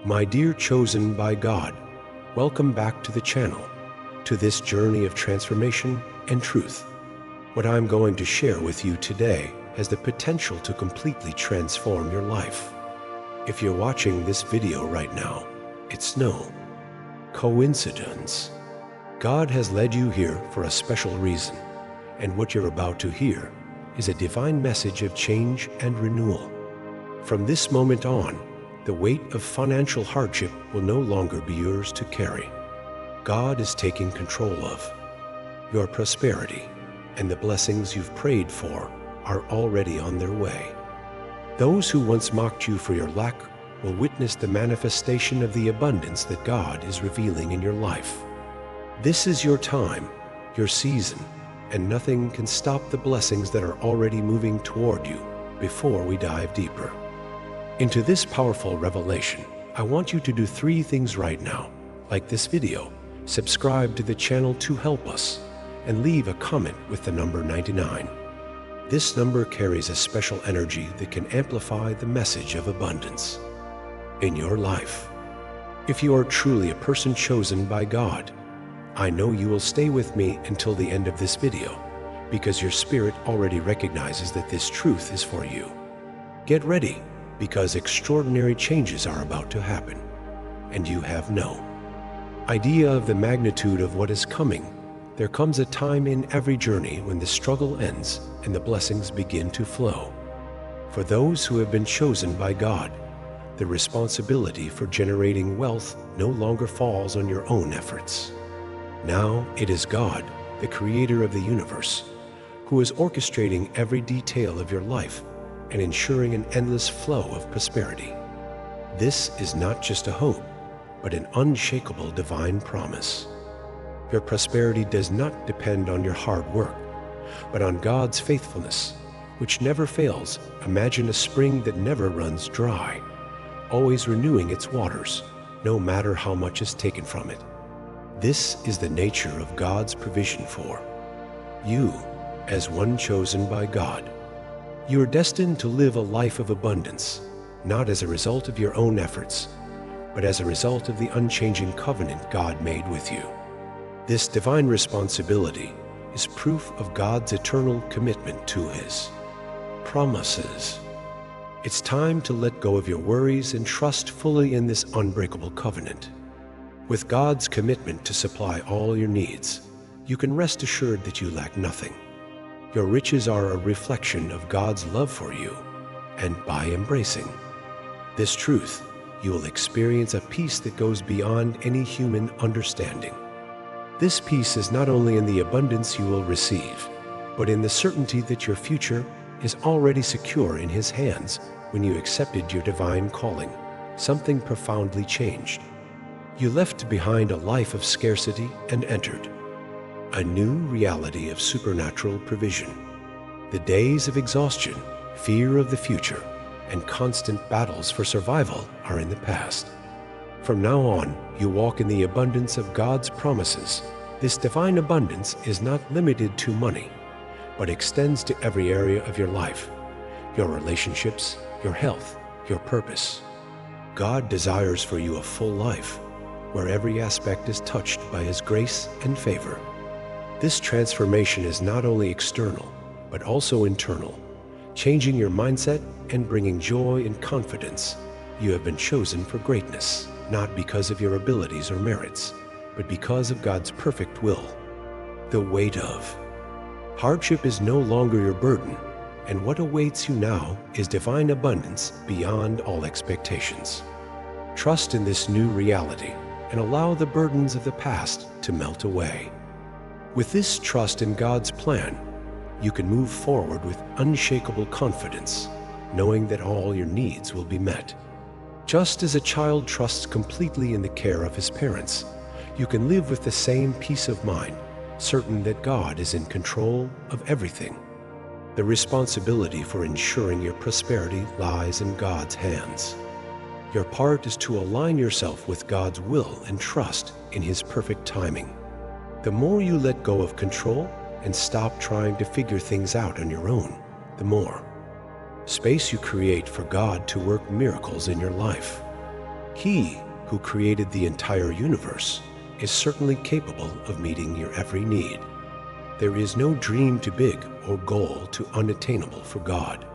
My dear chosen by God, welcome back to the channel, to this journey of transformation and truth. What I'm going to share with you today has the potential to completely transform your life. If you're watching this video right now, it's no coincidence. God has led you here for a special reason, and what you're about to hear is a divine message of change and renewal. From this moment on, the weight of financial hardship will no longer be yours to carry. God is taking control of your prosperity, and the blessings you've prayed for are already on their way. Those who once mocked you for your lack will witness the manifestation of the abundance that God is revealing in your life. This is your time, your season, and nothing can stop the blessings that are already moving toward you. Before we dive deeper into this powerful revelation, I want you to do 3 things right now. Like this video, subscribe to the channel to help us, and leave a comment with the number 99. This number carries a special energy that can amplify the message of abundance in your life. If you are truly a person chosen by God, I know you will stay with me until the end of this video, because your spirit already recognizes that this truth is for you. Get ready, because extraordinary changes are about to happen, and you have no idea of the magnitude of what is coming. There comes a time in every journey when the struggle ends and the blessings begin to flow. For those who have been chosen by God, the responsibility for generating wealth no longer falls on your own efforts. Now it is God, the creator of the universe, who is orchestrating every detail of your life and ensuring an endless flow of prosperity. This is not just a hope, but an unshakable divine promise. Your prosperity does not depend on your hard work, but on God's faithfulness, which never fails. Imagine a spring that never runs dry, always renewing its waters, no matter how much is taken from it. This is the nature of God's provision for you as one chosen by God. You are destined to live a life of abundance, not as a result of your own efforts, but as a result of the unchanging covenant God made with you. This divine responsibility is proof of God's eternal commitment to His promises. It's time to let go of your worries and trust fully in this unbreakable covenant. With God's commitment to supply all your needs, you can rest assured that you lack nothing. Your riches are a reflection of God's love for you, and by embracing this truth, you will experience a peace that goes beyond any human understanding. This peace is not only in the abundance you will receive, but in the certainty that your future is already secure in His hands. When you accepted your divine calling, something profoundly changed. You left behind a life of scarcity and entered a new reality of supernatural provision. The days of exhaustion, fear of the future, and constant battles for survival are in the past. From now on, you walk in the abundance of God's promises. This divine abundance is not limited to money, but extends to every area of your life, your relationships, your health, your purpose. God desires for you a full life, where every aspect is touched by His grace and favor. This transformation is not only external, but also internal, changing your mindset and bringing joy and confidence. You have been chosen for greatness, not because of your abilities or merits, but because of God's perfect will. The weight of hardship is no longer your burden, and what awaits you now is divine abundance beyond all expectations. Trust in this new reality and allow the burdens of the past to melt away. With this trust in God's plan, you can move forward with unshakable confidence, knowing that all your needs will be met. Just as a child trusts completely in the care of his parents, you can live with the same peace of mind, certain that God is in control of everything. The responsibility for ensuring your prosperity lies in God's hands. Your part is to align yourself with God's will and trust in His perfect timing. The more you let go of control and stop trying to figure things out on your own, the more space you create for God to work miracles in your life. He who created the entire universe is certainly capable of meeting your every need. There is no dream too big or goal too unattainable for God.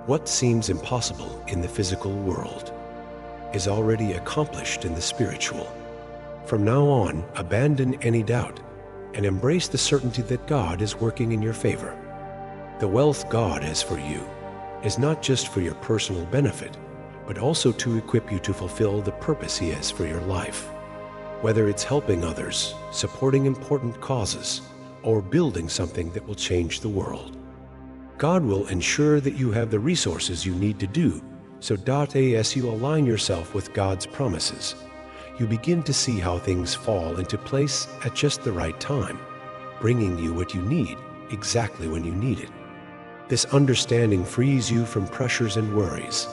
What seems impossible in the physical world is already accomplished in the spiritual. From now on, abandon any doubt and embrace the certainty that God is working in your favor. The wealth God has for you is not just for your personal benefit, but also to equip you to fulfill the purpose He has for your life. Whether it's helping others, supporting important causes, or building something that will change the world, God will ensure that you have the resources you need to do so. As you align yourself with God's promises, you begin to see how things fall into place at just the right time, bringing you what you need exactly when you need it. This understanding frees you from pressures and worries,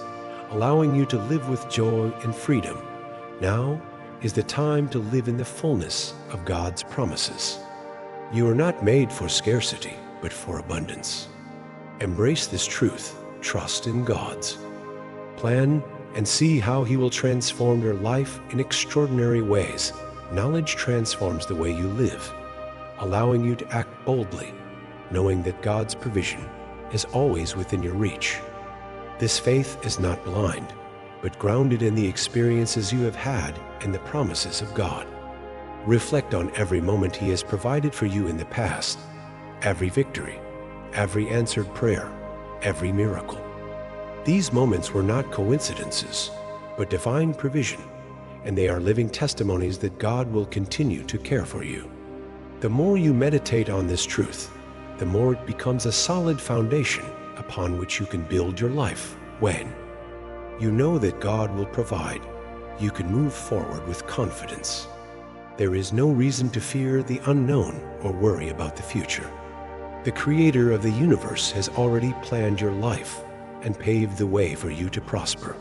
allowing you to live with joy and freedom. Now is the time to live in the fullness of God's promises. You are not made for scarcity, but for abundance. Embrace this truth, trust in God's plan, and see how He will transform your life in extraordinary ways. Knowledge transforms the way you live, allowing you to act boldly, knowing that God's provision is always within your reach. This faith is not blind, but grounded in the experiences you have had and the promises of God. Reflect on every moment He has provided for you in the past, every victory, every answered prayer, every miracle. These moments were not coincidences, but divine provision, and they are living testimonies that God will continue to care for you. The more you meditate on this truth, the more it becomes a solid foundation upon which you can build your life. When you know that God will provide, you can move forward with confidence. There is no reason to fear the unknown or worry about the future. The Creator of the universe has already planned your life and paved the way for you to prosper.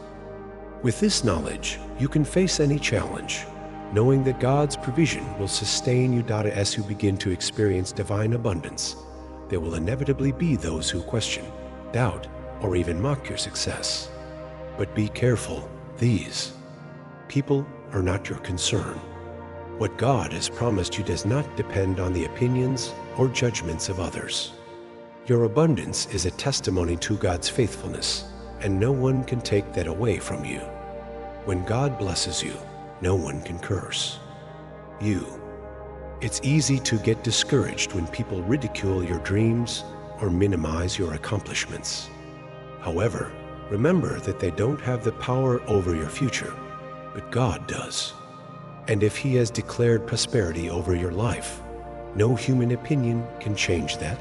With this knowledge, you can face any challenge, knowing that God's provision will sustain you. As you begin to experience divine abundance, there will inevitably be those who question, doubt, or even mock your success. But be careful, these people are not your concern. What God has promised you does not depend on the opinions or judgments of others. Your abundance is a testimony to God's faithfulness, and no one can take that away from you. When God blesses you, no one can curse you. It's easy to get discouraged when people ridicule your dreams or minimize your accomplishments. However, remember that they don't have the power over your future, but God does. And if He has declared prosperity over your life, no human opinion can change that.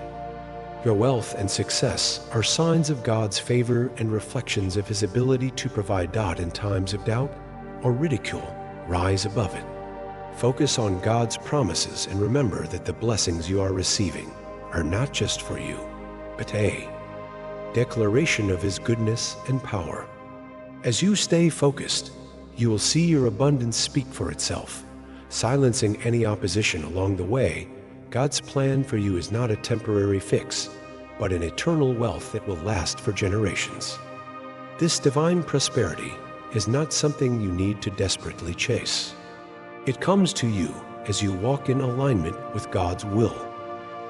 Your wealth and success are signs of God's favor and reflections of His ability to provide. In times of doubt or ridicule, rise above it. Focus on God's promises and remember that the blessings you are receiving are not just for you, but a declaration of His goodness and power. As you stay focused, you will see your abundance speak for itself, silencing any opposition along the way. God's plan for you is not a temporary fix, but an eternal wealth that will last for generations. This divine prosperity is not something you need to desperately chase. It comes to you as you walk in alignment with God's will.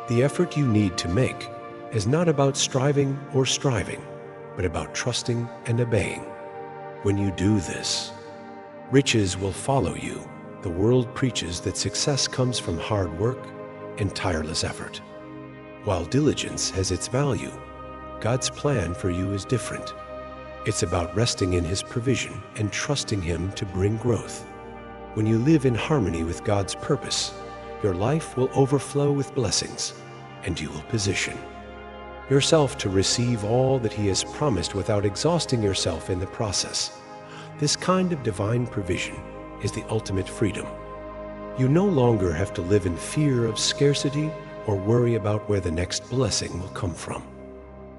The effort you need to make is not about striving or striving, but about trusting and obeying. When you do this, riches will follow you. The world preaches that success comes from hard work and tireless effort. While diligence has its value, God's plan for you is different. It's about resting in His provision and trusting Him to bring growth. When you live in harmony with God's purpose, your life will overflow with blessings, and you will position yourself to receive all that He has promised without exhausting yourself in the process. This kind of divine provision is the ultimate freedom. You no longer have to live in fear of scarcity or worry about where the next blessing will come from.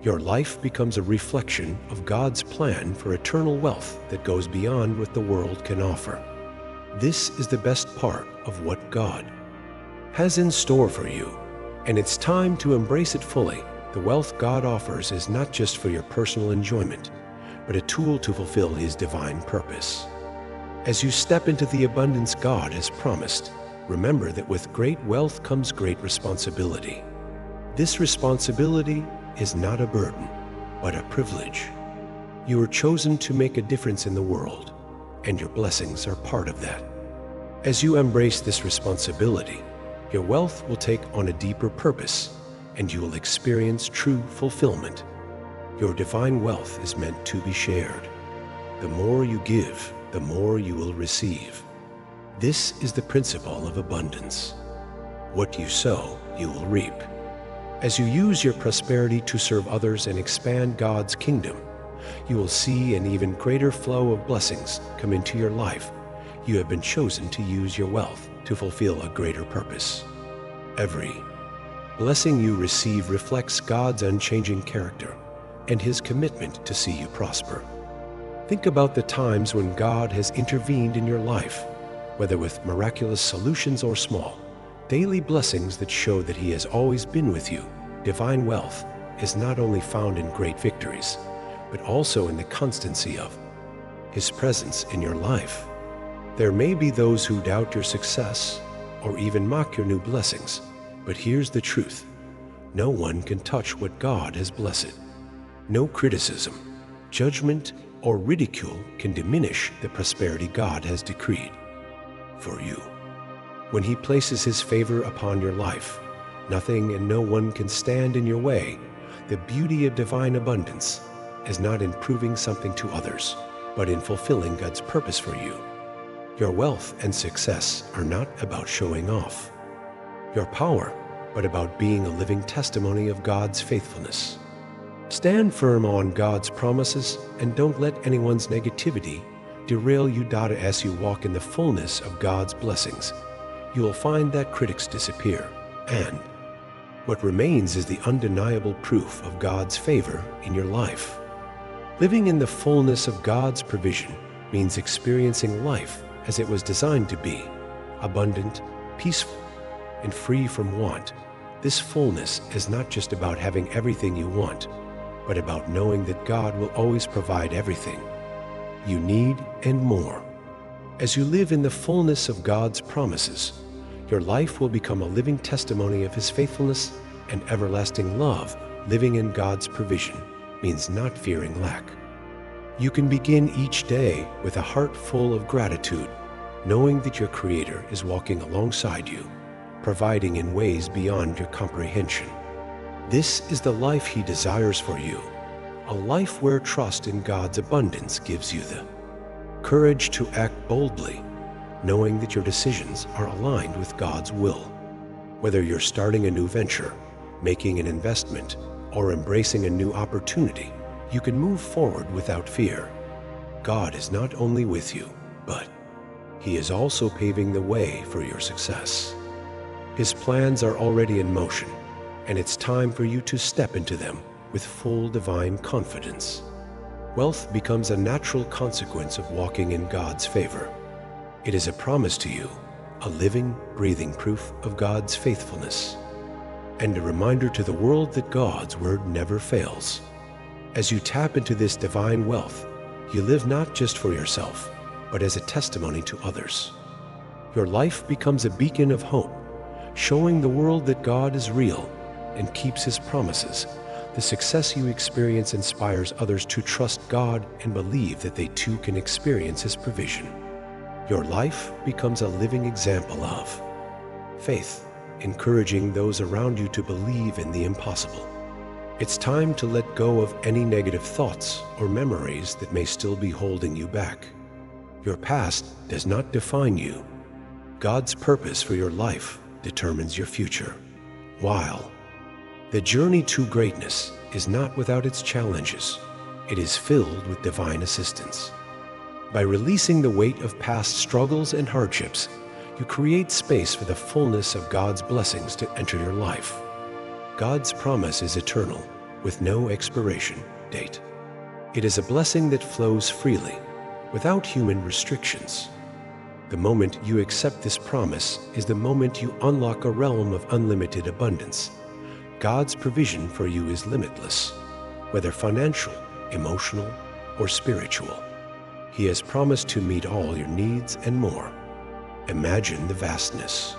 Your life becomes a reflection of God's plan for eternal wealth that goes beyond what the world can offer. This is the best part of what God has in store for you, and it's time to embrace it fully. The wealth God offers is not just for your personal enjoyment, but a tool to fulfill His divine purpose. As you step into the abundance God has promised, remember that with great wealth comes great responsibility. This responsibility is not a burden, but a privilege. You are chosen to make a difference in the world, and your blessings are part of that. As you embrace this responsibility, your wealth will take on a deeper purpose, and you will experience true fulfillment. Your divine wealth is meant to be shared. The more you give, the more you will receive. This is the principle of abundance. What you sow, you will reap. As you use your prosperity to serve others and expand God's kingdom, you will see an even greater flow of blessings come into your life. You have been chosen to use your wealth to fulfill a greater purpose. Every blessing you receive reflects God's unchanging character and His commitment to see you prosper. Think about the times when God has intervened in your life, whether with miraculous solutions or small, daily blessings that show that He has always been with you. Divine wealth is not only found in great victories, but also in the constancy of His presence in your life. There may be those who doubt your success or even mock your new blessings, but here's the truth. No one can touch what God has blessed. No criticism, judgment, or ridicule can diminish the prosperity God has decreed for you. When He places His favor upon your life, nothing and no one can stand in your way. The beauty of divine abundance is not in proving something to others, but in fulfilling God's purpose for you. Your wealth and success are not about showing off your power, but about being a living testimony of God's faithfulness. Stand firm on God's promises and don't let anyone's negativity derail you. As you walk in the fullness of God's blessings, you will find that critics disappear, and what remains is the undeniable proof of God's favor in your life. Living in the fullness of God's provision means experiencing life as it was designed to be, abundant, peaceful, and free from want. This fullness is not just about having everything you want, but about knowing that God will always provide everything you need and more. As you live in the fullness of God's promises, your life will become a living testimony of His faithfulness and everlasting love. Living in God's provision means not fearing lack. You can begin each day with a heart full of gratitude, knowing that your Creator is walking alongside you, providing in ways beyond your comprehension. This is the life He desires for you, a life where trust in God's abundance gives you the courage to act boldly, knowing that your decisions are aligned with God's will. Whether you're starting a new venture, making an investment, or embracing a new opportunity, you can move forward without fear. God is not only with you, but He is also paving the way for your success. His plans are already in motion, and it's time for you to step into them with full divine confidence. Wealth becomes a natural consequence of walking in God's favor. It is a promise to you, a living, breathing proof of God's faithfulness, and a reminder to the world that God's word never fails. As you tap into this divine wealth, you live not just for yourself, but as a testimony to others. Your life becomes a beacon of hope, showing the world that God is real and keeps His promises. The success you experience inspires others to trust God and believe that they too can experience His provision. Your life becomes a living example of faith, encouraging those around you to believe in the impossible. It's time to let go of any negative thoughts or memories that may still be holding you back. Your past does not define you. God's purpose for your life determines your future. While the journey to greatness is not without its challenges, it is filled with divine assistance. By releasing the weight of past struggles and hardships, you create space for the fullness of God's blessings to enter your life. God's promise is eternal, with no expiration date. It is a blessing that flows freely, without human restrictions. The moment you accept this promise is the moment you unlock a realm of unlimited abundance. God's provision for you is limitless, whether financial, emotional, or spiritual. He has promised to meet all your needs and more. Imagine the vastness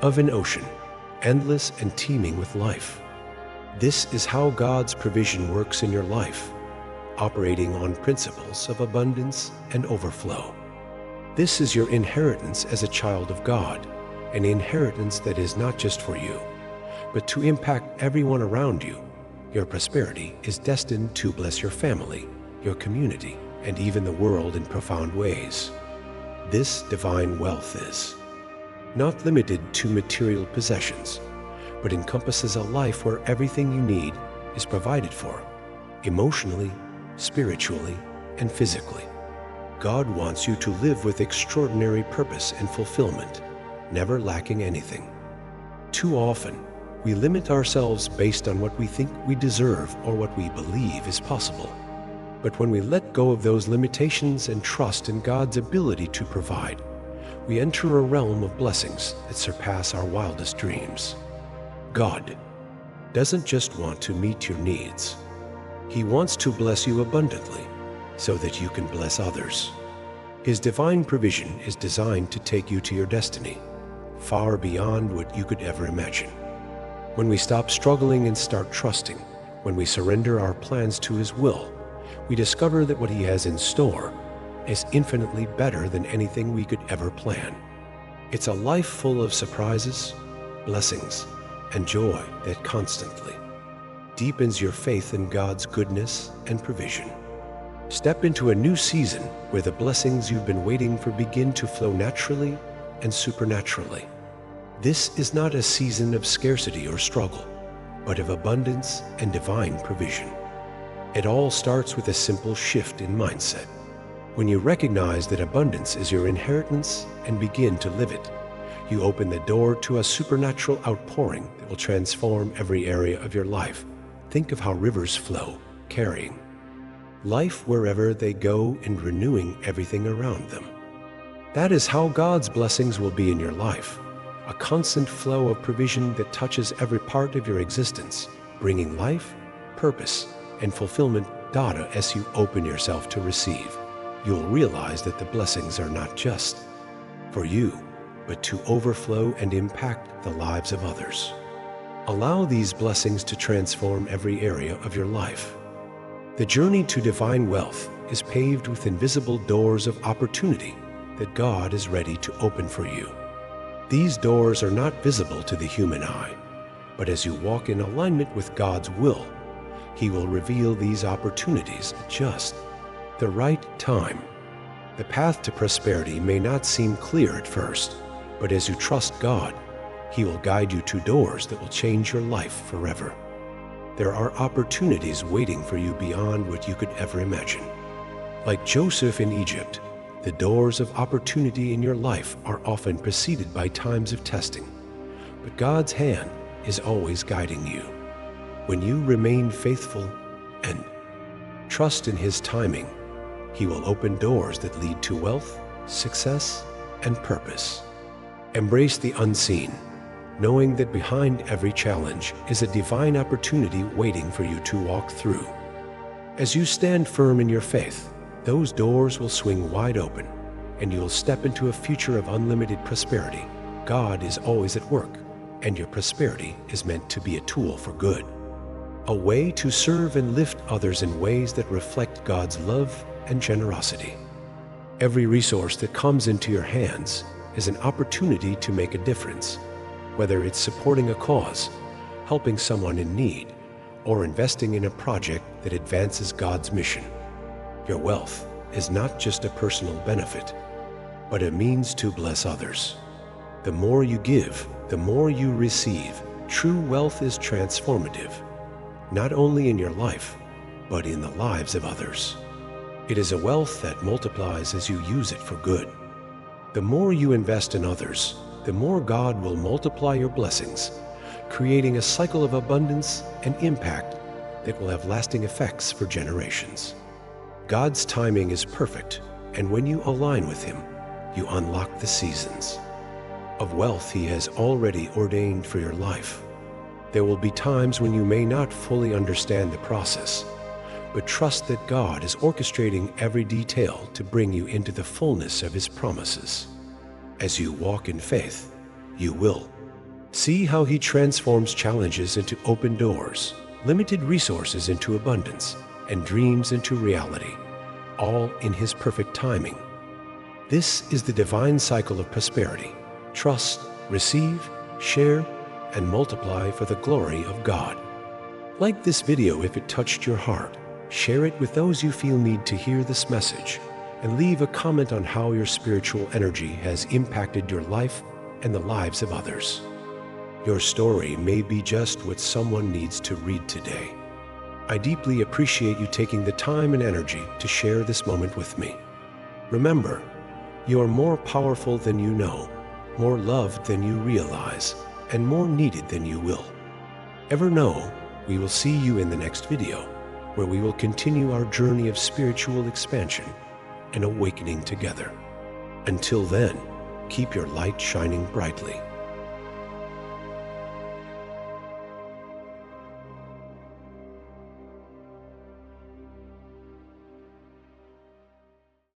of an ocean, endless and teeming with life. This is how God's provision works in your life, operating on principles of abundance and overflow. This is your inheritance as a child of God, an inheritance that is not just for you, but to impact everyone around you. Your prosperity is destined to bless your family, your community, and even the world in profound ways. This divine wealth is not limited to material possessions, but encompasses a life where everything you need is provided for, emotionally, spiritually, and physically. God wants you to live with extraordinary purpose and fulfillment, never lacking anything. Too often, we limit ourselves based on what we think we deserve or what we believe is possible. But when we let go of those limitations and trust in God's ability to provide, we enter a realm of blessings that surpass our wildest dreams. God doesn't just want to meet your needs. He wants to bless you abundantly so that you can bless others. His divine provision is designed to take you to your destiny, far beyond what you could ever imagine. When we stop struggling and start trusting, when we surrender our plans to His will, we discover that what He has in store is infinitely better than anything we could ever plan. It's a life full of surprises, blessings, and joy that constantly deepens your faith in God's goodness and provision. Step into a new season where the blessings you've been waiting for begin to flow naturally and supernaturally. This is not a season of scarcity or struggle, but of abundance and divine provision. It all starts with a simple shift in mindset. When you recognize that abundance is your inheritance and begin to live it, you open the door to a supernatural outpouring that will transform every area of your life. Think of how rivers flow, carrying life wherever they go and renewing everything around them. That is how God's blessings will be in your life, a constant flow of provision that touches every part of your existence, bringing life, purpose, and fulfillment data as you open yourself to receive. You'll realize that the blessings are not just for you, but to overflow and impact the lives of others. Allow these blessings to transform every area of your life. The journey to divine wealth is paved with invisible doors of opportunity that God is ready to open for you. These doors are not visible to the human eye, but as you walk in alignment with God's will, He will reveal these opportunities at just the right time. The path to prosperity may not seem clear at first, but as you trust God, He will guide you to doors that will change your life forever. There are opportunities waiting for you beyond what you could ever imagine. Like Joseph in Egypt, the doors of opportunity in your life are often preceded by times of testing, but God's hand is always guiding you. When you remain faithful and trust in His timing, He will open doors that lead to wealth, success, and purpose. Embrace the unseen, knowing that behind every challenge is a divine opportunity waiting for you to walk through. As you stand firm in your faith, those doors will swing wide open, and you'll step into a future of unlimited prosperity. God is always at work, and your prosperity is meant to be a tool for good, a way to serve and lift others in ways that reflect God's love and generosity. Every resource that comes into your hands is an opportunity to make a difference, whether it's supporting a cause, helping someone in need, or investing in a project that advances God's mission. Your wealth is not just a personal benefit, but a means to bless others. The more you give, the more you receive. True wealth is transformative, not only in your life, but in the lives of others. It is a wealth that multiplies as you use it for good. The more you invest in others, the more God will multiply your blessings, creating a cycle of abundance and impact that will have lasting effects for generations. God's timing is perfect, and when you align with Him, you unlock the seasons of wealth He has already ordained for your life. There will be times when you may not fully understand the process, but trust that God is orchestrating every detail to bring you into the fullness of His promises. As you walk in faith, you will see how He transforms challenges into open doors, limited resources into abundance, and dreams into reality, all in His perfect timing. This is the divine cycle of prosperity. Trust, receive, share, and multiply for the glory of God. Like this video if it touched your heart. Share it with those you feel need to hear this message, and leave a comment on how your spiritual energy has impacted your life and the lives of others. Your story may be just what someone needs to read today. I deeply appreciate you taking the time and energy to share this moment with me. Remember, you are more powerful than you know, more loved than you realize, and more needed than you will ever know. We will see you in the next video, where we will continue our journey of spiritual expansion and awakening together. Until then, keep your light shining brightly.